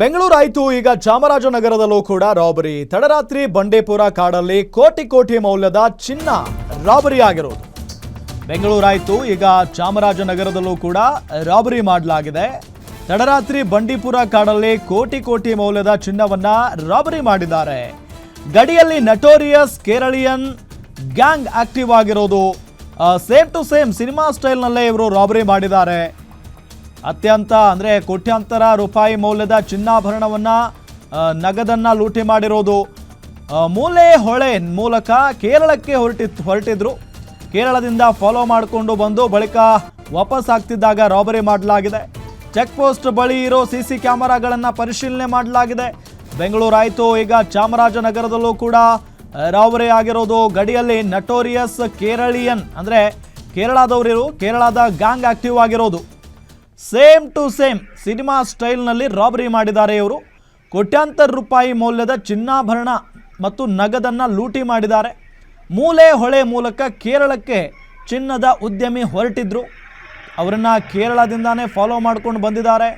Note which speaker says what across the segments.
Speaker 1: ಬೆಂಗಳೂರು ಆಯ್ತು, ಈಗ ಚಾಮರಾಜನಗರದಲ್ಲೂ ಕೂಡ ರಾಬರಿ. ತಡರಾತ್ರಿ ಬಂಡೀಪುರ ಕಾಡಲ್ಲಿ ಕೋಟಿ ಕೋಟಿ ಮೌಲ್ಯದ ಚಿನ್ನ ರಾಬರಿ ಆಗಿರೋದು. ಬೆಂಗಳೂರು ಆಯ್ತು, ಈಗ ಚಾಮರಾಜನಗರದಲ್ಲೂ ಕೂಡ ರಾಬರಿ ಮಾಡಲಾಗಿದೆ. ತಡರಾತ್ರಿ ಬಂಡೀಪುರ ಕಾಡಲ್ಲಿ ಕೋಟಿ ಕೋಟಿ ಮೌಲ್ಯದ ಚಿನ್ನವನ್ನ ರಾಬರಿ ಮಾಡಿದ್ದಾರೆ. ಗಡಿಯಲ್ಲಿ ನಟೋರಿಯಸ್ ಕೇರಳಿಯನ್ ಗ್ಯಾಂಗ್ ಆಕ್ಟಿವ್ ಆಗಿರೋದು. ಸೇಮ್ ಟು ಸೇಮ್ ಸಿನಿಮಾ ಸ್ಟೈಲ್ನಲ್ಲೇ ಇವರು ರಾಬರಿ ಮಾಡಿದ್ದಾರೆ. ಅತ್ಯಂತ ಅಂದರೆ ಕೋಟ್ಯಾಂತರ ರೂಪಾಯಿ ಮೌಲ್ಯದ ಚಿನ್ನಾಭರಣವನ್ನ ನಗದನ್ನ ಲೂಟಿ ಮಾಡಿರೋದು. ಮೂಲೆ ಹೊಳೆ ಮೂಲಕ ಕೇರಳಕ್ಕೆ ಹೊರಟಿದ್ರು. ಕೇರಳದಿಂದ ಫಾಲೋ ಮಾಡಿಕೊಂಡು ಬಂದು ಬಳಿಕ ವಾಪಸ್ ಆಗ್ತಿದ್ದಾಗ ರಾಬರಿ ಮಾಡಲಾಗಿದೆ. ಚೆಕ್ ಪೋಸ್ಟ್ ಬಳಿ ಇರೋ ಸಿಸಿ ಕ್ಯಾಮೆರಾಗಳನ್ನು ಪರಿಶೀಲನೆ ಮಾಡಲಾಗಿದೆ. ಬೆಂಗಳೂರು ಆಯಿತು, ಈಗ ಚಾಮರಾಜನಗರದಲ್ಲೂ ಕೂಡ ರಾಬರಿ ಆಗಿರೋದು. ಗಡಿಯಲ್ಲಿ ನಟೋರಿಯಸ್ ಕೇರಳಿಯನ್ ಅಂದರೆ ಕೇರಳದವರಿರು, ಕೇರಳದ ಗ್ಯಾಂಗ್ ಆಕ್ಟಿವ್ ಆಗಿರೋದು. ಸೇಮ್ ಟು ಸೇಮ್ ಸಿನಿಮಾ ಸ್ಟೈಲ್ನಲ್ಲಿ ರಾಬರಿ ಮಾಡಿದ್ದಾರೆ ಇವರು. ಕೋಟ್ಯಾಂತರ ರೂಪಾಯಿ ಮೌಲ್ಯದ ಚಿನ್ನಾಭರಣ ಮತ್ತು ನಗದನ್ನು ಲೂಟಿ ಮಾಡಿದ್ದಾರೆ. ಮೂಲೆ ಹೊಳೆ ಮೂಲಕ ಕೇರಳಕ್ಕೆ ಚಿನ್ನದ ಉದ್ಯಮಿ ಹೊರಟಿದ್ರು. ಅವರನ್ನು ಕೇರಳದಿಂದಾನೇ ಫಾಲೋ ಮಾಡ್ಕೊಂಡು ಬಂದಿದ್ದಾರೆ.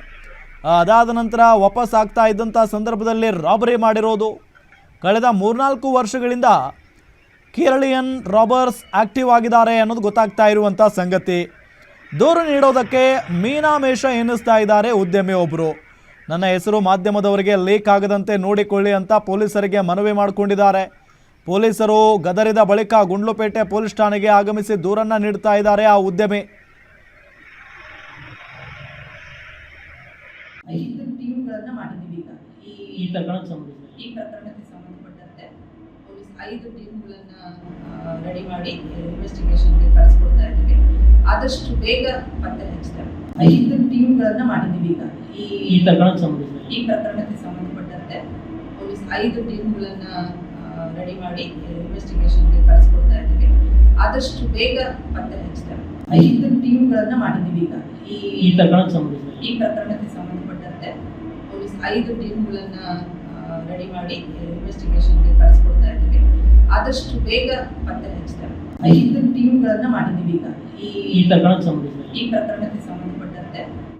Speaker 1: ಅದಾದ ನಂತರ ವಾಪಸ್ ಆಗ್ತಾ ಇದ್ದಂಥ ಸಂದರ್ಭದಲ್ಲಿ ರಾಬರಿ ಮಾಡಿರೋದು. ಕಳೆದ 3-4 ವರ್ಷಗಳಿಂದ ಕೇರಳಿಯನ್ ರಾಬರ್ಸ್ ಆಕ್ಟಿವ್ ಆಗಿದ್ದಾರೆ ಅನ್ನೋದು ಗೊತ್ತಾಗ್ತಾ ಇರುವಂಥ ಸಂಗತಿ. ದೂರು ನೀಡೋದಕ್ಕೆ ಮೀನಾಮೇಷ ಎನ್ನಿಸ್ತಾ ಇದ್ದಾರೆ ಉದ್ಯಮಿ ಒಬ್ಬರು. ನನ್ನ ಹೆಸರು ಮಾಧ್ಯಮದವರಿಗೆ ಲೀಕ್ ಆಗದಂತೆ ನೋಡಿಕೊಳ್ಳಿ ಅಂತ ಪೊಲೀಸರಿಗೆ ಮನವಿ ಮಾಡಿಕೊಂಡಿದ್ದಾರೆ. ಪೊಲೀಸರು ಗದರಿದ ಬಳಿಕ ಗುಂಡ್ಲುಪೇಟೆ ಪೊಲೀಸ್ ಠಾಣೆಗೆ ಆಗಮಿಸಿ ದೂರನ್ನು ನೀಡ್ತಾ ಇದ್ದಾರೆ ಆ ಉದ್ಯಮಿ.
Speaker 2: 5 ಟೀಮ್ಗಳನ್ನು ಮಾಡಿದ್ದೀವಿ. ಈ ಪ್ರಕರಣಕ್ಕೆ ಸಂಬಂಧಪಟ್ಟಂತೆ ಪೊಲೀಸ್ 5 ಟೀಮ್ಗಳನ್ನು ರೆಡಿ ಮಾಡಿ ಇನ್ವೆಸ್ಟಿಗೇಷನ್ಗೆ ಕಳಿಸ್ಕೊಡ್ತಾ ಇದ್ದೀವಿ. ಆದಷ್ಟು ಬೇಗ ಪತ್ತೆ ಹಚ್ತಾರೆ. 5 ಟೀಮ್ಗಳನ್ನು ಮಾಡಿದ್ದೀವಿ. ಈ ಪ್ರಕರಣಕ್ಕೆ ಸಂಬಂಧಪಟ್ಟಂತೆ ಪೊಲೀಸ್ 5 ಟೀಮ್ಗಳನ್ನು ರೆಡಿ ಮಾಡಿ ಇನ್ವೆಸ್ಟಿಗೇಷನ್ಗೆ ಕಳಿಸ್ಕೊಡ್ತಾ ಇದ್ದೀವಿ. ಆದಷ್ಟು ಬೇಗ ಪತ್ತೆ ಹಚ್ತಾರೆ. 5 ಟೀಮ್ಗಳನ್ನು ಮಾಡಿದ್ದೀವಿ. ಈ ಪ್ರಕರಣಕ್ಕೆ ಸಂಬಂಧಪಟ್ಟಂತೆ ಪೊಲೀಸ್ 5 ಟೀಮ್ಗಳನ್ನು ರೆಡಿ ಮಾಡಿ ಇನ್ವೆಸ್ಟಿಗೇಷನ್ಗೆ ಕಳಿಸ್ಕೊಡ್ತಾ ಇದ್ದೀವಿ. ಆದಷ್ಟು ಬೇಗ ಪತ್ತೆ ಹಚ್ತಾರೆ. 5 ಟೀಮ್ಗಳನ್ನು ಮಾಡಿದ್ದೀವಿ. ಈ ಪ್ರಕರಣಕ್ಕೆ